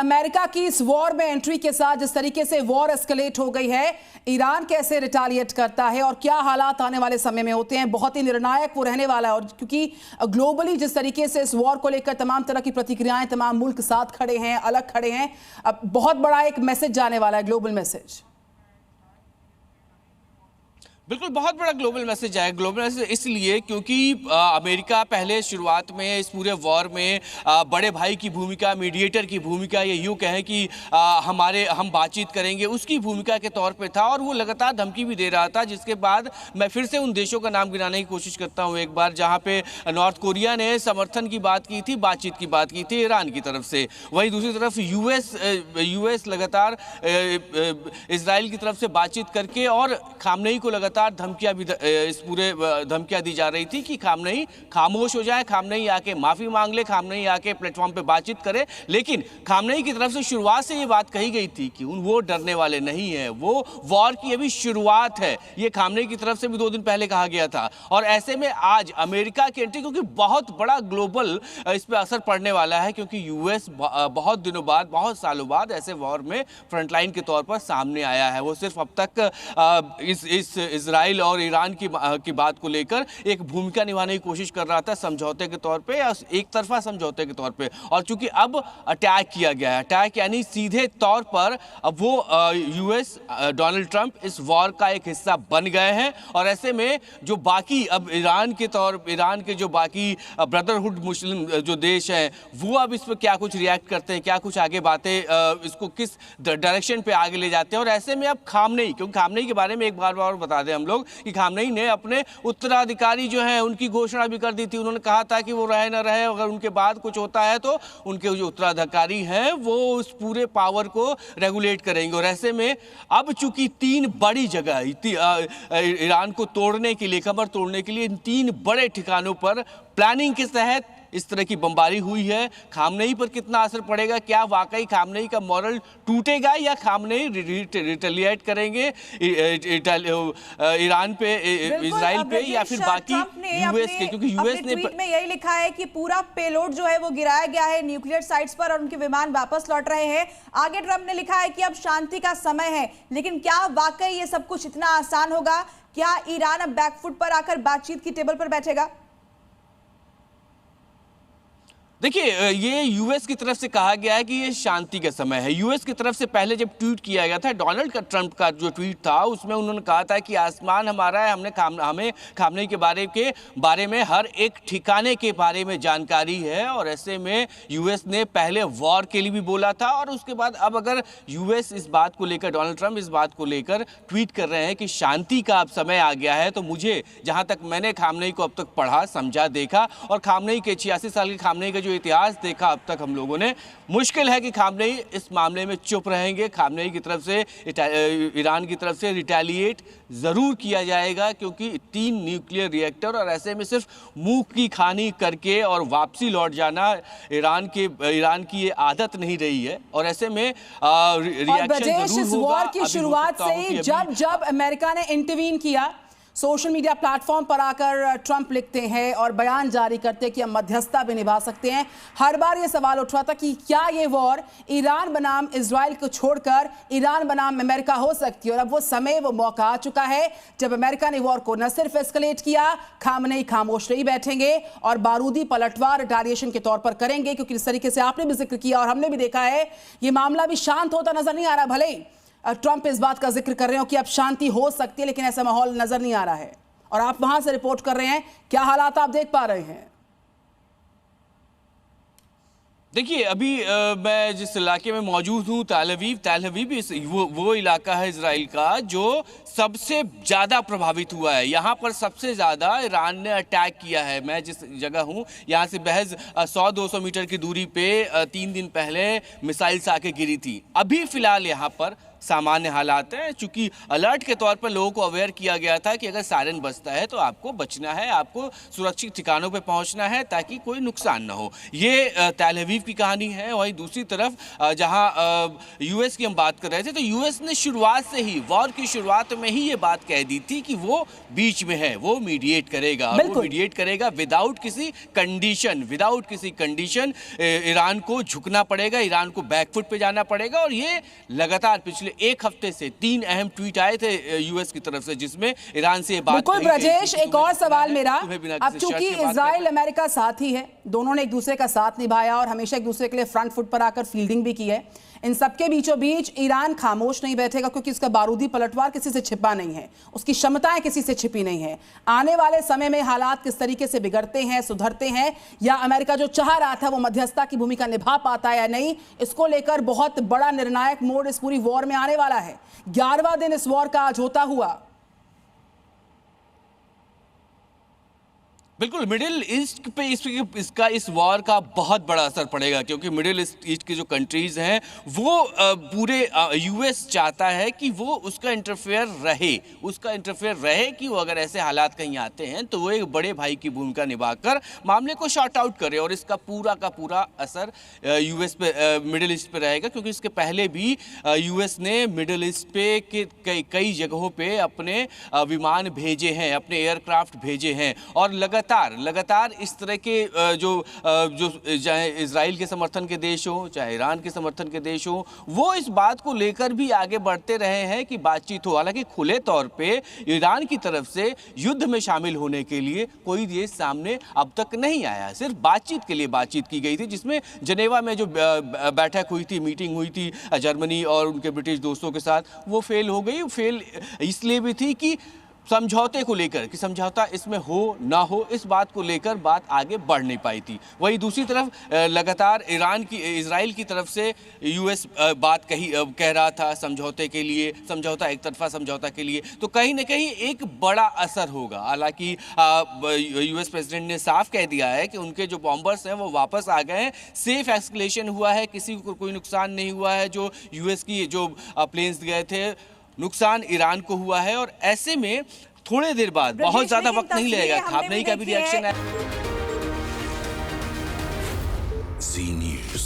America की इस war में एंट्री के साथ जिस तरीके से वॉर एस्केलेट हो गई है, ईरान कैसे रिटालिएट करता है और क्या हालात आने वाले समय में होते हैं, बहुत ही निर्णायक वो रहने वाला है। और क्योंकि ग्लोबली जिस तरीके से इस वॉर को लेकर तमाम तरह की प्रतिक्रियाएं, तमाम मुल्क साथ खड़े हैं, अलग खड़े हैं, अब बहुत बड़ा एक मैसेज जाने वाला है, ग्लोबल मैसेज। बिल्कुल, बहुत बड़ा ग्लोबल मैसेज है। ग्लोबल मैसेज इसलिए क्योंकि अमेरिका पहले शुरुआत में इस पूरे वॉर में बड़े भाई की भूमिका, मीडिएटर की भूमिका, ये यूँ कहें कि हम बातचीत करेंगे, उसकी भूमिका के तौर पे था और वो लगातार धमकी भी दे रहा था। जिसके बाद मैं फिर से उन देशों का नाम गिनाने की कोशिश करता हूँ एक बार, जहाँ पे नॉर्थ कोरिया ने समर्थन की बात की थी, बातचीत की बात की थी ईरान की तरफ से। वहीं दूसरी तरफ यूएस लगातार इजराइल की तरफ से बातचीत करके और खामनेई को लगातार धमकियां भी इस पूरे धमकियां दी जा रही थी कि खामनेई खामोश हो जाए, खामनेई आके माफी मांग ले, खामनेई आके प्लेटफॉर्म पे बातचीत करे। लेकिन खामनेई की तरफ से शुरुआत से ये बात कही गई थी कि वो डरने वाले नहीं है, वो वॉर की अभी शुरुआत है। ये खामनेई की तरफ से भी 2 दिन पहले कहा गया था। और ऐसे में आज अमेरिका की एंट्री, क्योंकि बहुत बड़ा ग्लोबल इस पर असर पड़ने वाला है, क्योंकि यूएस बहुत दिनों बाद, बहुत सालों बाद ऐसे वॉर में फ्रंटलाइन के तौर पर सामने आया है। वो सिर्फ अब तक इस इजराइल और ईरान की बात को लेकर एक भूमिका निभाने की कोशिश कर रहा था, समझौते के तौर पे या एक तरफा समझौते के तौर पे। और चूंकि अब अटैक किया गया है, अटैक यानी सीधे तौर पर अब वो यूएस, डोनाल्ड ट्रंप इस वॉर का एक हिस्सा बन गए हैं। और ऐसे में जो बाकी अब ईरान के जो बाकी ब्रदरहुड मुस्लिम जो देश हैं, वो अब इस पर क्या कुछ रिएक्ट करते हैं, क्या कुछ आगे बातें इसको किस डायरेक्शन पे आगे ले जाते हैं। और ऐसे में अब खामनेई, क्योंकि खामनेई के बारे में एक बार और बता दें हम लोग कि खामनेई ने अपने उत्तराधिकारी जो हैं उनकी घोषणा भी कर दी थी। उन्होंने कहा था कि वो रहे न रहे, अगर उनके बाद कुछ होता है तो उनके जो उत्तराधिकारी हैं वो उस पूरे पावर को रेगुलेट करेंगे। और ऐसे में अब चूंकि 3 बड़ी जगह ईरान को तोड़ने के लिए, कमर तोड़ने के लिए 3 बड़े ठिकानों पर प्लानिंग के तहत इस तरह की बमबारी हुई है। खामनेई पर कितना असर पड़ेगा, क्या वाकई खामनेई का मॉरल टूटेगा या खामनेई रिटेलिएट करेंगे ईरान पे, इजराइल पे, या फिर बाकी यूएस के, क्योंकि यूएस ने ट्वीट में यही लिखा है कि पूरा पेलोड जो है वो गिराया गया है न्यूक्लियर साइट्स पर और उनके विमान वापस लौट रहे हैं। आगे ट्रंप ने लिखा है कि अब शांति का समय है। लेकिन क्या वाकई ये सब कुछ इतना आसान होगा? क्या ईरान अब बैकफुट पर आकर बातचीत की टेबल पर बैठेगा? देखिए, ये यूएस की तरफ से कहा गया है कि ये शांति का समय है। यूएस की तरफ से पहले जब ट्वीट किया गया था, डोनाल्ड ट्रंप का जो ट्वीट था, उसमें उन्होंने कहा था कि आसमान हमारा है, हमें खामनेई के बारे में हर एक ठिकाने के बारे में जानकारी है। और ऐसे में यूएस ने पहले वॉर के लिए भी बोला था और उसके बाद अब अगर यूएस इस बात को लेकर, डोनाल्ड ट्रंप इस बात को लेकर ट्वीट कर रहे हैं कि शांति का अब समय आ गया है, तो मुझे, जहाँ तक मैंने खामनेई को अब तक पढ़ा, समझा, देखा और खामनेई के 86 साल के खामनेई का इतिहास देखा अब तक हम लोगों ने, मुश्किल है कि खामनेई इस मामले में चुप रहेंगे। खामनेई की तरफ से, ईरान की तरफ से रिटेलिएट जरूर किया जाएगा, क्योंकि 3 न्यूक्लियर रिएक्टर और ऐसे में सिर्फ मुंह की खानी करके और वापसी लौट जाना ईरान की ये आदत नहीं रही है। और ऐसे में रिएक्शन जरूर होगा। वॉर की शुरुआत से ही जब अमेरिका ने इंटरवीन किया, सोशल मीडिया प्लेटफॉर्म पर आकर ट्रंप लिखते हैं और बयान जारी करते हैं कि हम मध्यस्थता भी निभा सकते हैं। हर बार ये सवाल उठ रहा था कि क्या ये वॉर ईरान बनाम इजराइल को छोड़कर ईरान बनाम अमेरिका हो सकती है। और अब वो समय, वो मौका आ चुका है जब अमेरिका ने वॉर को न सिर्फ एस्केलेट किया, खामनेई खामोश नहीं बैठेंगे और बारूदी पलटवार रिटालिएशन के तौर पर करेंगे। क्योंकि इस तरीके से आपने भी जिक्र किया और हमने भी देखा है, ये मामला भी शांत होता नजर नहीं आ रहा। भले ही ट्रंप इस बात का जिक्र कर रहे हो कि अब शांति हो सकती है, लेकिन ऐसा माहौल नजर नहीं आ रहा है। और आप वहां से रिपोर्ट कर रहे हैं, क्या हालात आप देख पा रहे हैं? देखिए, अभी मैं जिस इलाके में मौजूद हूँ, तेल अवीव वो इलाका है इजराइल का जो सबसे ज़्यादा प्रभावित हुआ है। यहाँ पर सबसे ज़्यादा ईरान ने अटैक किया है। मैं जिस जगह हूँ, यहाँ से महज 100-200 मीटर की दूरी पे 3 दिन पहले मिसाइल्स आके गिरी थी। अभी फ़िलहाल यहाँ पर सामान्य हालात हैं, चूंकि अलर्ट के तौर पर लोगों को अवेयर किया गया था कि अगर सायरन बजता है तो आपको बचना है, आपको सुरक्षित ठिकानों पे पहुंचना है ताकि कोई नुकसान ना हो। ये तेल अवीव की कहानी है। वहीं दूसरी तरफ जहां यूएस की हम बात कर रहे थे, तो यूएस ने शुरुआत से ही, वॉर की शुरुआत में ही ये बात कह दी थी कि वो बीच में है, वो मीडिएट करेगा, और वो मीडिएट करेगा विदाउट किसी कंडीशन। ईरान को झुकना पड़ेगा, ईरान को बैकफुट पे जाना पड़ेगा। और ये लगातार पिछले एक हफ्ते से 3 अहम ट्वीट आए थे यूएस की तरफ से, जिसमें ईरान से ये बात बिल्कुल। ब्रजेश, एक और सवाल मेरा, अब चूंकि इजराइल अमेरिका साथ ही है, दोनों ने एक दूसरे का साथ निभाया और हमेशा एक दूसरे के लिए फ्रंट फुट पर आकर फील्डिंग भी की है, इन सबके बीचों बीच ईरान खामोश नहीं बैठेगा, क्योंकि उसका बारूदी पलटवार किसी से छिपा नहीं है, उसकी क्षमताएं किसी से छिपी नहीं है। आने वाले समय में हालात किस तरीके से बिगड़ते हैं, सुधरते हैं, या अमेरिका जो चाह रहा था वो मध्यस्थता की भूमिका निभा पाता है या नहीं, इसको लेकर बहुत बड़ा निर्णायक मोड़ इस पूरी वॉर में आने वाला है। 11वां दिन इस वॉर का आज होता हुआ। बिल्कुल, मिडिल ईस्ट पे इस वॉर का बहुत बड़ा असर पड़ेगा, क्योंकि मिडिल ईस्ट की जो कंट्रीज हैं वो पूरे यूएस चाहता है कि वो उसका इंटरफेयर रहे कि वो अगर ऐसे हालात कहीं आते हैं तो वो एक बड़े भाई की भूमिका निभाकर मामले को शॉर्ट आउट करे, और इसका पूरा का पूरा असर यूएस पे, मिडिल ईस्ट पे रहेगा। क्योंकि इसके पहले भी यूएस ने मिडिल ईस्ट पे कई जगहों पे अपने विमान भेजे हैं, अपने एयरक्राफ्ट भेजे हैं, और लगातार इस तरह के जो चाहे इजराइल के समर्थन के देश हो, चाहे ईरान के समर्थन के देश हो, वो इस बात को लेकर भी आगे बढ़ते रहे हैं कि बातचीत हो। हालांकि खुले तौर पे ईरान की तरफ से युद्ध में शामिल होने के लिए कोई देश सामने अब तक नहीं आया, सिर्फ बातचीत के लिए बातचीत की गई थी, जिसमें जनेवा में जो बैठक हुई थी, मीटिंग हुई थी जर्मनी और उनके ब्रिटिश दोस्तों के साथ, वो फेल हो गई। फेल इसलिए भी थी कि समझौते को लेकर, कि समझौता इसमें हो ना हो, इस बात को लेकर बात आगे बढ़ नहीं पाई थी। वहीं दूसरी तरफ लगातार इजराइल की तरफ से यूएस बात कह रहा था समझौते के लिए, समझौता एक तरफा समझौता के लिए, तो कहीं ना कहीं एक बड़ा असर होगा। हालांकि यूएस प्रेसिडेंट ने साफ कह दिया है कि उनके जो बॉम्बर्स हैं वो वापस आ गए हैं, सेफ एस्केलेशन हुआ है, किसी को कोई नुकसान नहीं हुआ है। जो यूएस की जो प्लेन्स गए थे, नुकसान ईरान को हुआ है। और ऐसे में थोड़ी देर बाद, बहुत ज्यादा वक्त नहीं लगेगा, खामनेई का भी रिएक्शन है। Zee News।